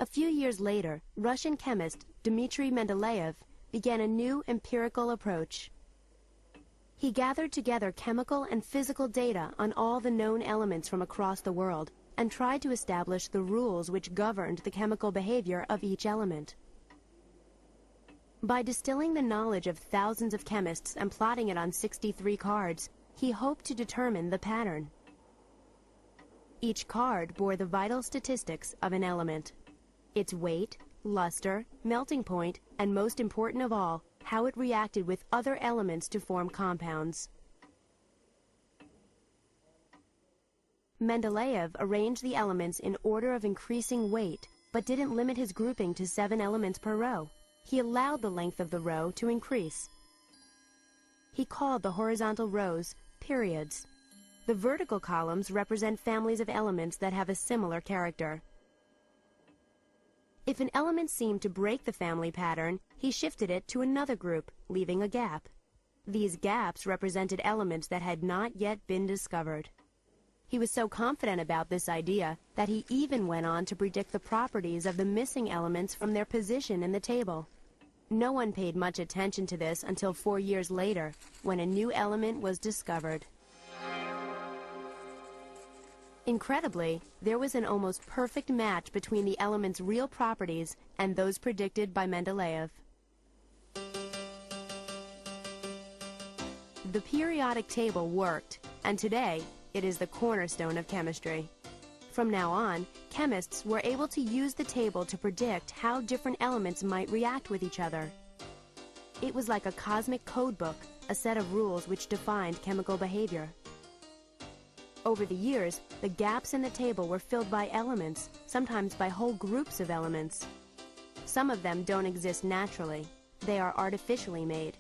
A few years later, Russian chemist Dmitri Mendeleev began a new empirical approach. He gathered together chemical and physical data on all the known elements from across the world and tried to establish the rules which governed the chemical behavior of each element. By distilling the knowledge of thousands of chemists and plotting it on 63 cards, he hoped to determine the pattern. Each card bore the vital statistics of an element: its weight, luster, melting point, and most important of all, how it reacted with other elements to form compounds. Mendeleev arranged the elements in order of increasing weight, but didn't limit his grouping to 7 elements per row. He allowed the length of the row to increase. He called the horizontal rows periods. The vertical columns represent families of elements that have a similar character. If an element seemed to break the family pattern, he shifted it to another group, leaving a gap. These gaps represented elements that had not yet been discovered. He was so confident about this idea that he even went on to predict the properties of the missing elements from their position in the table. No one paid much attention to this until 4 years later, when a new element was discovered. Incredibly, there was an almost perfect match between the element's real properties and those predicted by Mendeleev. The periodic table worked, and today it is the cornerstone of chemistry. From now on, chemists were able to use the table to predict how different elements might react with each other. It was like a cosmic code book, a set of rules which defined chemical behavior. Over the years, the gaps in the table were filled by elements, sometimes by whole groups of elements. Some of them don't exist naturally. They are artificially made.